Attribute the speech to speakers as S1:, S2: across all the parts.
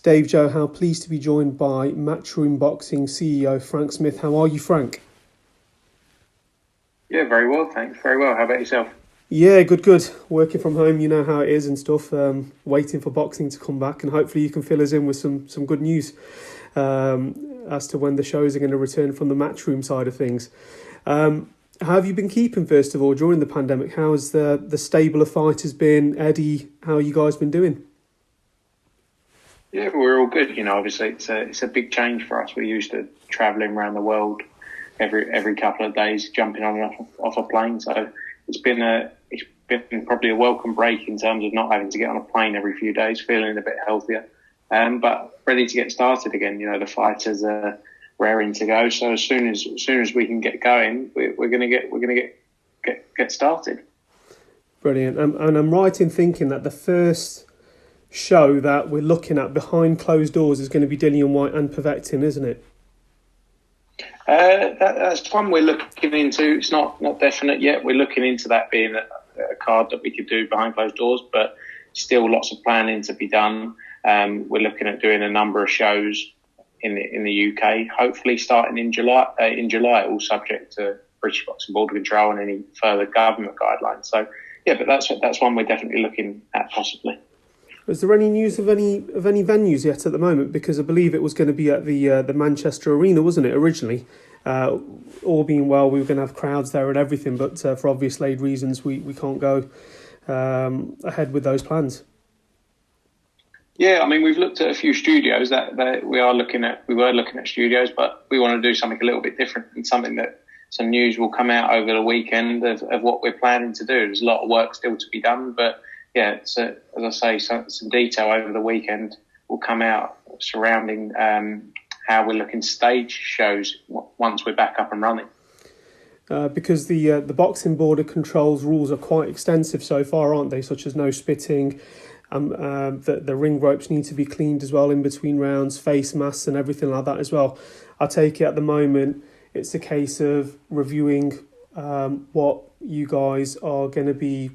S1: Dave Joe Howe, pleased to be joined by Matchroom Boxing CEO Frank Smith. How are you, Frank?
S2: Yeah, very well, thanks. Very well. How about yourself?
S1: Yeah, good. Working from home, you know how it is and stuff. Waiting for boxing to come back, and hopefully you can fill us in with some good news as to when the shows are going to return from the Matchroom side of things. How have you been keeping, first of all, during the pandemic? How's the stable of fighters been? Eddie, how you guys been doing?
S2: Yeah, we're all good. Obviously it's a big change for us. We're used to travelling around the world every couple of days, jumping on and off a plane. So it's been probably a welcome break in terms of not having to get on a plane every few days, feeling a bit healthier, but ready to get started again. The fighters are raring to go. So as soon as we can get going, we're gonna get started.
S1: Brilliant. And I'm right in thinking that the first show that we're looking at behind closed doors is going to be Whyte and Povetkin, isn't it?
S2: That's one we're looking into. It's not definite yet. We're looking into that being a card that we could do behind closed doors, but still lots of planning to be done. We're looking at doing a number of shows in the UK, hopefully starting in July, all subject to British Boxing Board control and any further government guidelines. So yeah, but that's one we're definitely looking at possibly.
S1: Is there any news of any venues yet at the moment? Because I believe it was going to be at the Manchester Arena, wasn't it, originally? All being well, we were going to have crowds there and everything, but for obvious laid reasons, we can't go ahead with those plans.
S2: Yeah, I mean, we've looked at a few studios that we were looking at studios, but we want to do something a little bit different and something that some news will come out over the weekend of what we're planning to do. There's a lot of work still to be done, but yeah, as I say, some detail over the weekend will come out surrounding how we're looking to stage shows once we're back up and running.
S1: Because the boxing border controls rules are quite extensive so far, aren't they? Such as no spitting, the ring ropes need to be cleaned as well in between rounds, face masks and everything like that as well. I take it at the moment it's a case of reviewing what you guys are going to be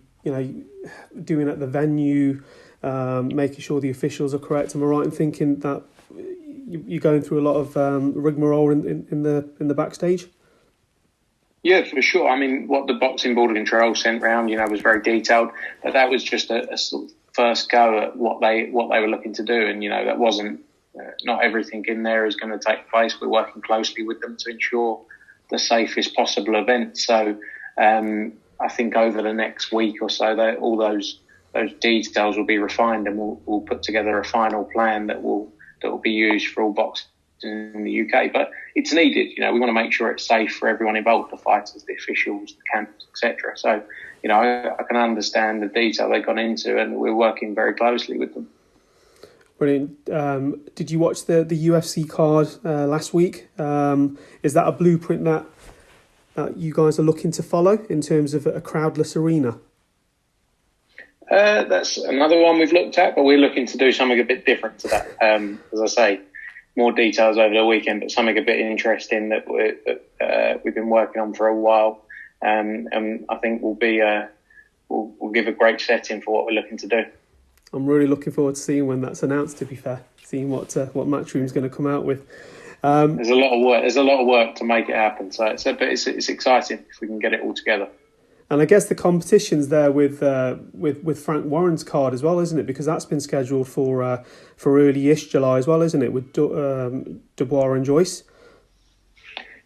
S1: doing at the venue, making sure the officials are correct. Am I right in thinking that you're going through a lot of rigmarole in the backstage?
S2: Yeah, for sure. I mean, what the Boxing Board of Control sent round, was very detailed, but that was just a sort of first go at what they were looking to do, and that wasn't not everything in there is going to take place. We're working closely with them to ensure the safest possible event. So I think over the next week or so, that all those details will be refined, and we'll put together a final plan that will be used for all boxing in the UK. But it's needed. We want to make sure it's safe for everyone involved, the fighters, the officials, the camps, etc. So I can understand the detail they've gone into, and we're working very closely with them.
S1: Brilliant. Did you watch the UFC card last week? Is that a blueprint that you guys are looking to follow in terms of a crowdless arena?
S2: That's another one we've looked at, but we're looking to do something a bit different to that. As I say, more details over the weekend, but something a bit interesting that we've been working on for a while, and I think will give a great setting for what we're looking to do. I'm
S1: really looking forward to seeing when that's announced. To be fair, seeing what Matchroom's going to come out with. There's
S2: a lot of work. There's a lot of work to make it happen. So it's exciting if we can get it all together.
S1: And I guess the competition's there with Frank Warren's card as well, isn't it? Because that's been scheduled for early-ish July as well, isn't it? With Dubois and Joyce.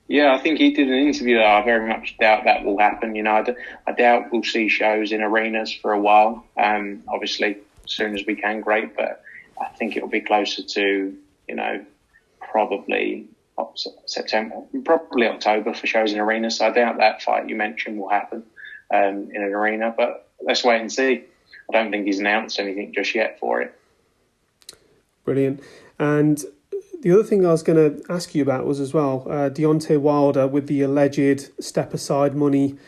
S2: Yeah, I think he did an interview that I very much doubt that will happen. I doubt we'll see shows in arenas for a while. Obviously, as soon as we can, great. But I think it'll be closer to probably September, probably October for shows in arenas. So I doubt that fight you mentioned will happen in an arena. But let's wait and see. I don't think he's announced anything just yet for it.
S1: Brilliant. And the other thing I was going to ask you about was as well, Deontay Wilder with the alleged step-aside money,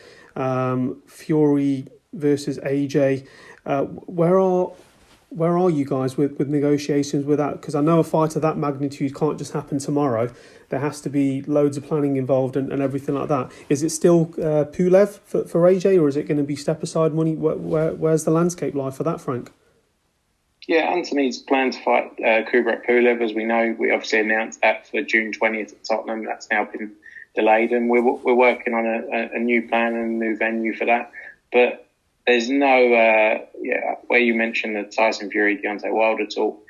S1: Fury versus AJ. Where are you guys with negotiations with that? Because I know a fight of that magnitude can't just happen tomorrow. There has to be loads of planning involved and everything like that. Is it still Pulev for AJ, or is it going to be step-aside money? Where's the landscape lie for that, Frank?
S2: Yeah, Anthony's planned to fight Kubrat Pulev, as we know. We obviously announced that for June 20th at Tottenham. That's now been delayed, and we're working on a new plan and a new venue for that. But there's no, where you mentioned the Tyson Fury, Deontay Wilder talk,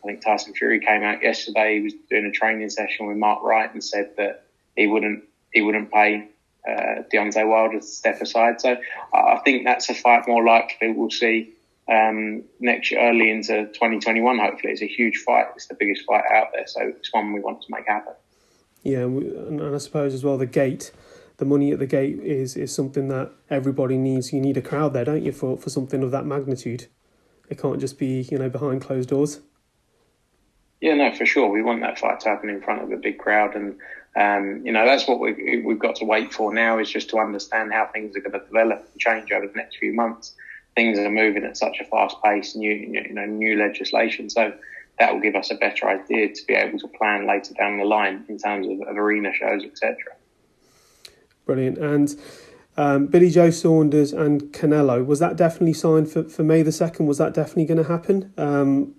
S2: I think Tyson Fury came out yesterday. He was doing a training session with Mark Wright and said that he wouldn't pay Deontay Wilder to step aside. So I think that's a fight more likely we'll see next year, early into 2021. Hopefully, it's a huge fight. It's the biggest fight out there, so it's one we want to make happen.
S1: Yeah, and I suppose as well the money at the gate is something that everybody needs. You need a crowd there, don't you, for something of that magnitude? It can't just be behind closed doors.
S2: Yeah, no, for sure. We want that fight to happen in front of a big crowd, and that's what we've got to wait for now, is just to understand how things are going to develop and change over the next few months. Things are moving at such a fast pace, new legislation, so that will give us a better idea to be able to plan later down the line in terms of arena shows, etc. Brilliant.
S1: And Billy Joe Saunders and Canelo, was that definitely signed for May the 2nd? Was that definitely going to happen?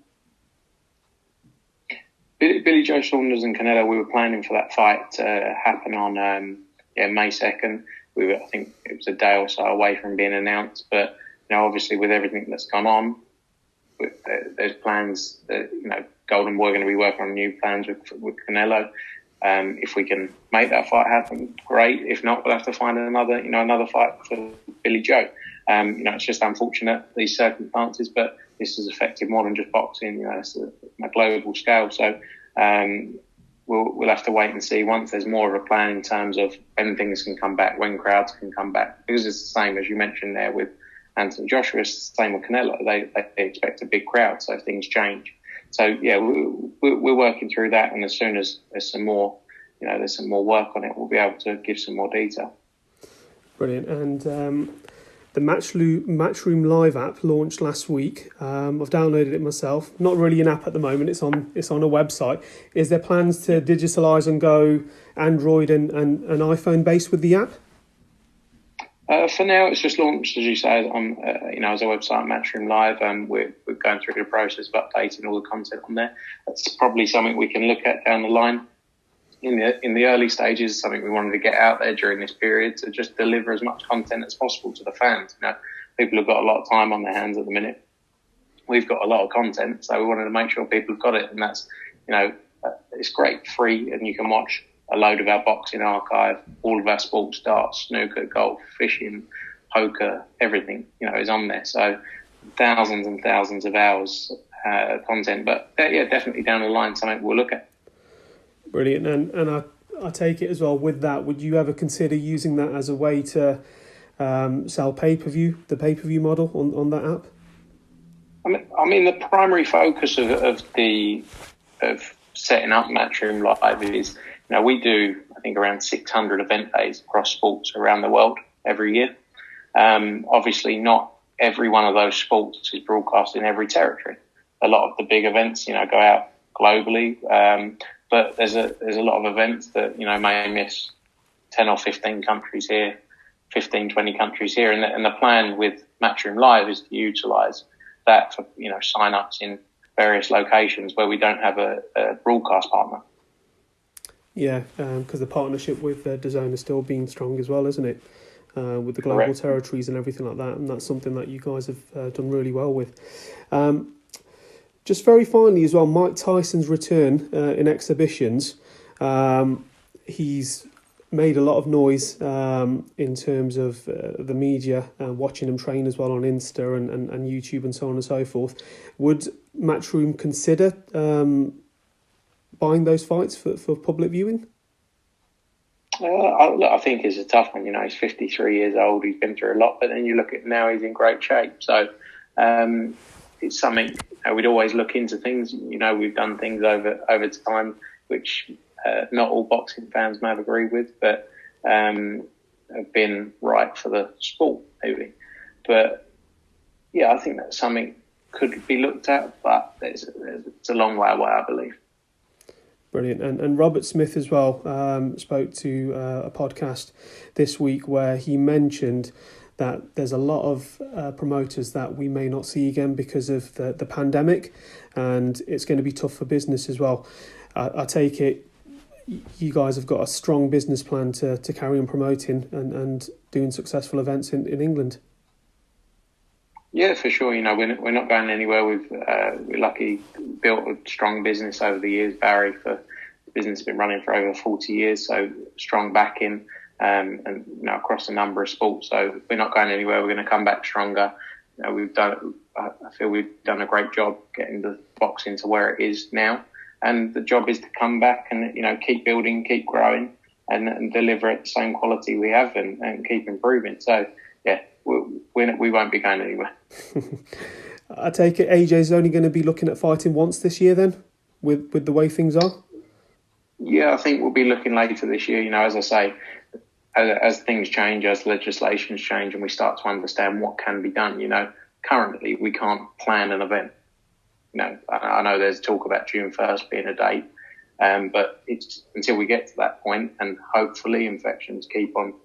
S2: Billy Joe Saunders and Canelo, we were planning for that fight to happen on May 2nd. I think it was a day or so away from being announced, but obviously with everything that's gone on, there's plans that Golden Boy are going to be working on new plans with Canelo. If we can make that fight happen, great. If not, we'll have to find another fight for Billy Joe. It's just unfortunate, these circumstances, but this has affected more than just boxing. It's a global scale. So we'll have to wait and see once there's more of a plan in terms of when things can come back, when crowds can come back. Because it's the same as you mentioned there with Anthony Joshua. It's the same with Canelo. They expect a big crowd, so things change. So yeah, we're working through that, and as soon as there's some more work on it, we'll be able to give some more detail. Brilliant.
S1: And the Matchroom Live app launched last week. I've downloaded it myself. Not really an app at the moment. It's on a website. Is there plans to digitalise and go Android and iPhone based with the app?
S2: For now, it's just launched, as you say, on as a website, Matchroom Live, and we're going through the process of updating all the content on there. That's probably something we can look at down the line. In the early stages, something we wanted to get out there during this period to just deliver as much content as possible to the fans. People have got a lot of time on their hands at the minute. We've got a lot of content, so we wanted to make sure people have got it, and that's it's great, free, and you can watch a load of our boxing archive, all of our sports, darts, snooker, golf, fishing, poker, everything, is on there. So thousands and thousands of hours content. But definitely down the line, something we'll look at.
S1: Brilliant. And I take it as well, with that, would you ever consider using that as a way to sell pay-per-view, the pay-per-view model on that app?
S2: I mean, the primary focus of setting up Matchroom Live is, we do, I think, around 600 event days across sports around the world every year. Obviously, not every one of those sports is broadcast in every territory. A lot of the big events, go out globally, but there's a lot of events that, may miss 10 or 15 countries here, 15, 20 countries here. And the plan with Matchroom Live is to utilise that for, sign-ups in various locations where we don't have a broadcast partner.
S1: Yeah, because the partnership with Dazn is still being strong as well, isn't it? With the global
S2: Correct.
S1: territories and everything like that. And that's something that you guys have done really well with. Just very finally as well, Mike Tyson's return in exhibitions. He's made a lot of noise in terms of the media watching him train as well on Insta and YouTube and so on and so forth. Would Matchroom consider buying those fights for public viewing?
S2: I think it's a tough one. He's 53 years old. He's been through a lot, but then you look at him now, he's in great shape. So it's something we'd always look into things. We've done things over time which not all boxing fans may have agreed with, but have been right for the sport, maybe. But yeah, I think that's something could be looked at, but it's a long way away, I believe.
S1: Brilliant. And Robert Smith as well spoke to a podcast this week where he mentioned that there's a lot of promoters that we may not see again because of the pandemic, and it's going to be tough for business as well. I take it you guys have got a strong business plan to carry on promoting and doing successful events in England.
S2: Yeah, for sure. We're not going anywhere. We're lucky built a strong business over the years. Barry, the business has been running for over 40 years, so strong backing and across a number of sports. So we're not going anywhere. We're going to come back stronger. I feel we've done a great job getting the boxing to where it is now. And the job is to come back and, keep building, keep growing and deliver at the same quality we have and keep improving. So, yeah, we won't be going anywhere.
S1: I take it AJ's only going to be looking at fighting once this year then, with the way things are?
S2: Yeah, I think we'll be looking later this year. As I say, as things change, as legislations change and we start to understand what can be done, currently we can't plan an event. I know there's talk about June 1st being a date, but it's until we get to that point and hopefully infections keep on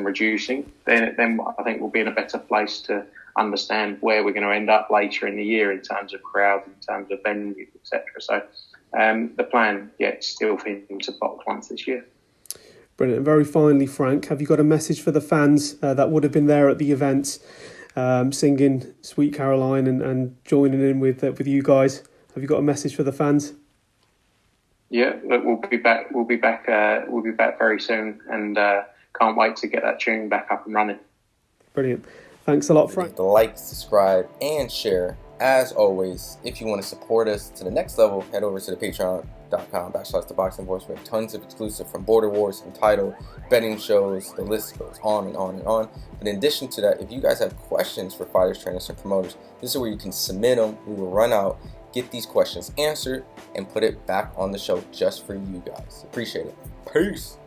S2: reducing, then I think we'll be in a better place to understand where we're going to end up later in the year in terms of crowd, in terms of venues, etc. So the plan, is still for him to box once this year.
S1: Brilliant. And very finally, Frank, have you got a message for the fans that would have been there at the events, singing Sweet Caroline and joining in with you guys? Have you got a message for the fans?
S2: Yeah, look, we'll be back. We'll be back very soon, and can't wait to get that tune back up and running.
S1: Brilliant. Thanks a lot, Frank.
S3: Like, subscribe, and share. As always, if you want to support us to the next level, head over to the patreon.com/ThaBoxingVoice. We have tons of exclusive from Border Wars, from title, betting shows, the list goes on and on and on. But in addition to that, if you guys have questions for fighters, trainers, and promoters, this is where you can submit them. We will run out, get these questions answered, and put it back on the show just for you guys. Appreciate it. Peace.